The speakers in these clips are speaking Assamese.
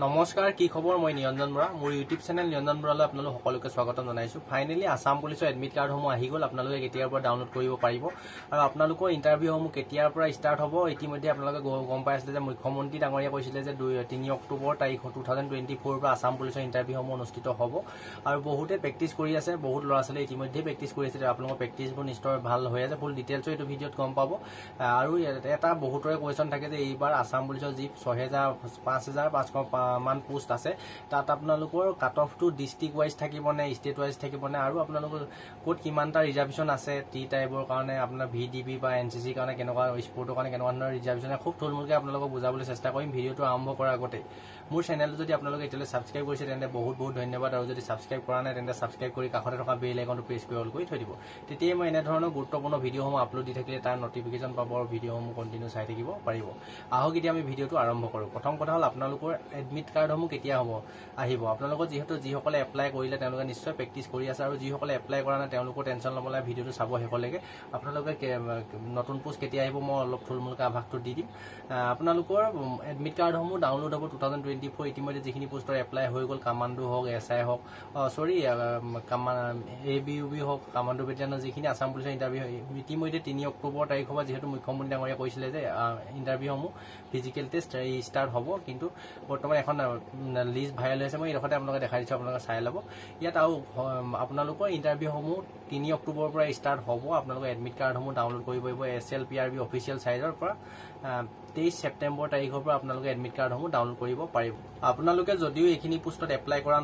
নমস্কাৰ কি খবৰ মই নিৰঞ্জন বৰা মোৰ ইউটিউব চেনেল নিৰঞ্জন বৰালৈ আপোনালোক সকলোকে স্বাগতম জনাইছো ফাইনালি আসাম পুলিচৰ এডমিট কাৰ্ড সমূহ আহি গল আপোনালোকে কেতিয়াৰ পৰা ডাউনলোড কৰিব পাৰিব আৰু আপোনালোকৰ ইন্টাৰভিউ সমূহ কেতিয়াৰ পৰা ষ্টাৰ্ট হ'ব ইতিমধ্যে আপোনালোকে গম পাই আছে যে মুখ্যমন্ত্ৰী ডাঙৰীয়া কৈছিলে যে 3 অক্টোবৰ তাৰিখ 2024 পৰা আসাম পুলিচৰ ইন্টাৰভিউ সমূহ অনুষ্ঠিত হ'ব আৰু বহুতে প্ৰেক্টিছ কৰি আছে বহুত ল'ৰা ছোৱালী ইতিমধ্যে প্ৰেক্টিছ কৰি আছে আপোনালোকৰ প্ৰেক্টিছবোৰ নিশ্চয় ভাল হৈ আছে ফুল ডিটেইলছ এইটো ভিডিঅ'ত গম পাব আৰু এটা বহুতৰে কোৱেশ্চন থাকে যে এইবাৰ আসাম পুলিচৰ যি 6500 মান পোষ্ট আছে তাত আপোনালোকৰ cut off to district wise থাকিব নে ষ্টেট ওয়াইজ থাকিব নে আৰু আপোনালোকৰ কোড কিমানটা ৰিজাৰ্ভেশন আছে টি টাইপৰ কাৰণে আপোনাৰ ভিডিবি বা এনসিসি কাৰণে কেনেকুৱা স্পৰ্টৰ কাৰণে কেনেকুৱা ধৰণৰ ৰিজাৰ্ভেশন খুব থুলমূলকৈ আপোনালোকক বুজাবলৈ চেষ্টা কৰিম ভিডিঅ'টো আৰম্ভ কৰাৰ আগতে মোৰ চেনেলটো যদি আপোনালোকে এতিয়ালৈ সাবস্ক্ৰাইব কৰিছে তেন্তে বহুত ধন্যবাদ আৰু যদি সাবস্ক্ৰাইব কৰা নাই তেন্তে সাবস্ক্ৰাইব কৰি কাষতে থকা বেল আইকনটো প্ৰেছ কৰি অল কৰি থৈ দিব তেতিয়াই মই এনে ধৰণৰ গুৰুত্বপূৰ্ণ ভিডিঅ'সমূহ আপলোড দি থাকিলে তাৰ নটিফিকেশন পাব আৰু ভিডিঅ'সমূহ কন্টিনিউ চাই থাকিব পাৰিব আহক এতিয়া আমি ভিডিঅ'টো আৰম্ভ কৰোঁ প্ৰথম কথা হ'ল আপোনালোকৰ এডমিট কাৰ্ড সমূহ কেতিয়া হ'ব আহিব আপোনালোকৰ যেহেতু যিসকলে এপ্লাই কৰিলে তেওঁলোকে নিশ্চয় প্ৰেক্টিছ কৰি আছে আৰু যিসকলে এপ্লাই কৰা নাই তেওঁলোকৰ টেনচন ল'বলৈ ভিডিঅ'টো চাব শেষলৈকে আপোনালোকে নতুন পোষ্ট কেতিয়া আহিব মই অলপ থুলমূলকৈ আভাসটো দি দিম আপোনালোকৰ এডমিট কাৰ্ড সমূহ ডাউনলোড হ'ব 2024 ইতিমধ্যে যিখিনি পোষ্টৰ এপ্লাই হৈ গ'ল কামাণ্ডো হওক এছআই হওক এবিউবি হওক কামাণ্ডো বেটেলিয়নৰ যিখিনি আসাম পুলিচৰ ইণ্টাৰভিউ ইতিমধ্যে 3 অক্টোবৰ তাৰিখ হ'ব যিহেতু মুখ্যমন্ত্ৰী ডাঙৰীয়া কৈছিলে যে ইণ্টাৰভিউসমূহ ফিজিকেল টেষ্ট ষ্টাৰ্ট হ'ব কিন্তু বৰ্তমান এখন লিষ্ট ভাইৰেল হৈছে মই এইডোখৰতে আপোনালোকে দেখাই দিছোঁ আপোনালোকে চাই ল'ব ইয়াত আৰু আপোনালোকৰ ইণ্টাৰভিউসমূহ 3 অক্টোবৰৰ পৰা ষ্টাৰ্ট হ'ব আপোনালোকে এডমিট কাৰ্ডসমূহ ডাউনলোড কৰিব পাৰিব SLPRB অফিচিয়েল সাইটৰ পৰা 23 ছেপ্টেম্বৰ তাৰিখৰ পৰা আপোনালোকে এডমিট কাৰ্ডসমূহ ডাউনলোড কৰিব পাৰিব আপোনালোকে যদিও এইখিনি পোষ্টত এপ্লাই কৰা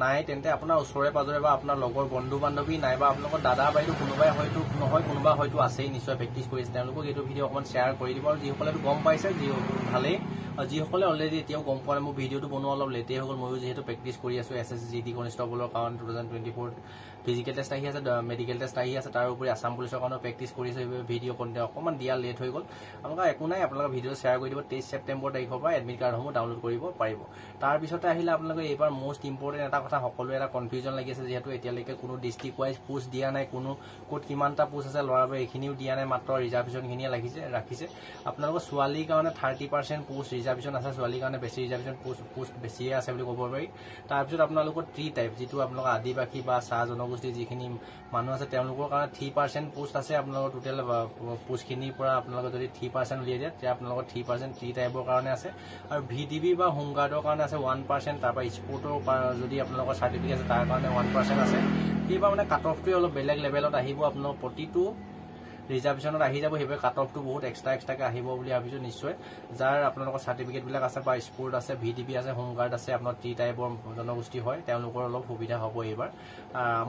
নাই তেন্তে আপোনাৰ ওচৰে পাজৰে বা আপোনাৰ লগৰ বন্ধু বান্ধৱী নাইবা আপোনালোকৰ দাদা বাইদেউ কোনোবাই হয়তো নহয় কোনোবা হয়তো আছেই নিশ্চয় প্ৰেক্টিছ কৰিছে তেওঁলোকক এইটো ভিডিঅ' অকণমান শ্বেয়াৰ কৰি দিব আৰু যিসকলে গম পাইছে ভালেই যিসকলে অলৰেডি এতিয়াও গম পোৱা নাই মোৰ ভিডিঅ'টো বনোৱা অলপ লেটেই হৈ গ'ল ময়ো যিহেতু প্ৰেক্টিছ কৰি আছোঁ SSGD কনষ্টেবলৰ কাৰণে 2024 ফিজিকেল টেষ্ট আহি আছে মেডিকেল টেষ্ট আহি আছে তাৰ উপৰি আসাম পুলিচৰ কাৰণে প্ৰেক্টিছ কৰিছে ভিডিঅ' কণ্টেণ্ট অকণমান দিয়া লেট হৈ গ'ল আপোনালোকে একো নাই আপোনালোকে ভিডিঅ' শ্বেয়াৰ কৰি দিব 23 ছেপ্টেম্বৰ তাৰিখৰ পৰা এডমিট কাৰ্ডসমূহ ডাউনলোড কৰিব পাৰিব তাৰপিছতে আহিলে আপোনালোকে এইবাৰ মষ্ট ইম্পৰ্টেণ্ট এটা কথা সকলোৱে এটা কনফিউজন লাগি আছে যিহেতু এতিয়ালৈকে কোনো ডিষ্ট্ৰিক্ট ৱাইজ পোষ্ট দিয়া নাই কোনো ক'ত কিমানটা পোষ্ট আছে ল'ৰাবোৰে এইখিনিও দিয়া নাই মাত্ৰ ৰিজাৰ্ভেশ্যনখিনিয়ে ৰাখিছে আপোনালোকৰ ছোৱালীৰ কাৰণে 30% পোষ্ট ৰিজাৰ্ভেশ্যন আছে ছোৱালীৰ কাৰণে বেছি ৰিজাৰ্ভেশ্যন পোষ্ট বেছিয়ে আছে বুলি ক'ব পাৰি তাৰপিছত আপোনালোকৰ 3 টাইপ যিটো আপোনালোকৰ আদিবাসী বা চাহ জনগোষ্ঠী যিখিনি মানুহ আছে তেওঁলোকৰ কাৰণে 3% পোষ্ট আছে আপোনালোকৰ টোটেল পোষ্টখিনিৰ পৰা আপোনালোকে যদি 3% উলিয়াই দিয়ে তেতিয়া আপোনালোকৰ 3% 3 টাইপৰ কাৰণে আছে আৰু ভিডিবি বা হোমগাৰ্ডৰ কাৰণে আছে 1% তাৰপৰা স্পৰ্টৰ যদি আপোনালোকৰ চাৰ্টিফিকেট আছে তাৰ কাৰণে 1% আছে সেইবাৰ মানে কাট অফটোৱে অলপ বেলেগ লেভেলত আহিব আপোনালোকৰ প্ৰতিটো ৰিজাৰ্ভেশ্যনত আহি যাব সেইবাবে কাট অফটো বহুত এক্সট্ৰাকৈ আহিব বুলি ভাবিছোঁ নিশ্চয় যাৰ আপোনালোকৰ চাৰ্টিফিকেটবিলাক আছে বা স্পৰ্ট আছে ভিডিবি আছে হোমগাৰ্ড আছে আপোনাৰ 3 টাইপৰ জনগোষ্ঠী হয় তেওঁলোকৰ অলপ সুবিধা হ'ব এইবাৰ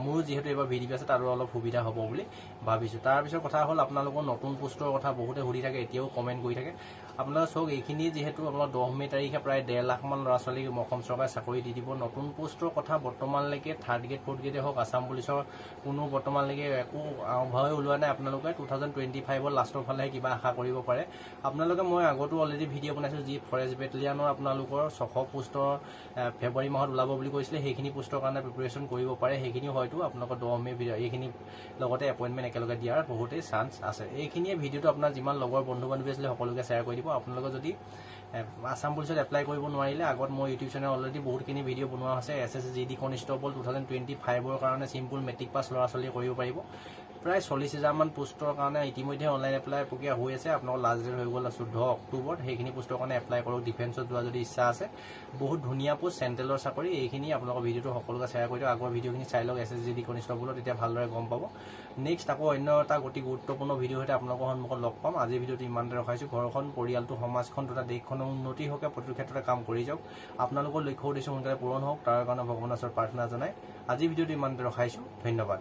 মোৰো যিহেতু এইবাৰ ভিডিবি আছে তাৰো অলপ সুবিধা হ'ব বুলি ভাবিছোঁ তাৰপিছত কথা হ'ল আপোনালোকৰ নতুন পোষ্টৰ কথা বহুতে সুধি থাকে এতিয়াও কমেণ্ট কৰি থাকে আপোনালোকে চাওক এইখিনি যিহেতু আপোনাৰ 10 মে তাৰিখে প্ৰায় 1.5 লাখ মান ল'ৰা ছোৱালীক অসম চৰকাৰে চাকৰি দি দিব নতুন পোষ্টৰ কথা বৰ্তমানলৈকে 3rd গ্ৰেড 4th গ্ৰেডে হওক আসাম পুলিচৰ কোনো বৰ্তমানলৈকে একো আভাৱে ওলোৱা নাই আপোনালোকে 2025 লাষ্টৰ ফালেহে কিবা আশা কৰিব পাৰে আপোনালোকে মই আগতো অলৰেডি ভিডিঅ' বনাইছোঁ যি ফৰেষ্ট বেটেলিয়নৰ আপোনালোকৰ 600 পোষ্টৰ ফেব্ৰুৱাৰী মাহত ওলাব বুলি কৈছিলে সেইখিনি পোষ্টৰ কাৰণে প্ৰিপেৰেশ্যন কৰিব পাৰে সেইখিনি হয়তো আপোনালোকৰ 10 মে এইখিনি লগতে এপইণ্টমেণ্ট একেলগে দিয়াৰ বহুতেই চান্স আছে এইখিনিয়ে ভিডিঅ'টো আপোনাৰ যিমান লগৰ বন্ধু বান্ধৱী আছিলে সকলোকে শ্বেয়াৰ কৰি দিব আপোনালোকে যদি আসাম পুলিচত এপ্লাই কৰিব নোৱাৰিলে আগত মই ইউটিউব চেনেল অলৰেডি বহুতখিনি ভিডিঅ' বনোৱা আছে SSGD কনষ্টেবল 2025ৰ কাৰণে চিম্পুল মেট্ৰিক পাছ ল'ৰা ছোৱালীয়ে কৰিব পাৰিব প্ৰায় 40,000 মান পোষ্টৰ কাৰণে ইতিমধ্যে অনলাইন এপ্লাই প্ৰক্ৰিয়া হৈ আছে আপোনালোকৰ লাষ্ট ডেট হৈ গ'ল 14 অক্টোবৰ সেইখিনি পোষ্টৰ কাৰণে এপ্লাই কৰক ডিফেন্সত যোৱা যদি ইচ্ছা আছে বহুত ধুনীয়া পোষ্ট চেণ্ট্ৰেলৰ চাকৰি এইখিনি আপোনালোকৰ ভিডিঅ'টো সকলোকে শ্বেয়াৰ কৰি দিয়ক আগৰ ভিডিঅ'খিনি চাই লওক SSGD কনষ্টেবলত তেতিয়া ভালদৰে গম পাব নেক্সট আকৌ অন্য এটা অতি গুৰুত্বপূৰ্ণ ভিডিঅ' সৈতে আপোনালোকৰ সন্মুখত লগ পাম আজি ভিডিঅ'টো ইমানতে ৰখাইছোঁ ঘৰখন পৰিয়ালটো সমাজখন তথা দেশখনৰ উন্নতি হকে প্ৰতিটো ক্ষেত্ৰতে কাম কৰি যাওক আপোনালোকৰ লক্ষ্য উদ্দেশ্য সোনকালে পূৰণ হওক তাৰ কাৰণে ভগৱানৰ ওচৰত প্ৰাৰ্থনা জনাই আজি ভিডিঅ'টো ইমানতে ৰখাইছোঁ ধন্যবাদ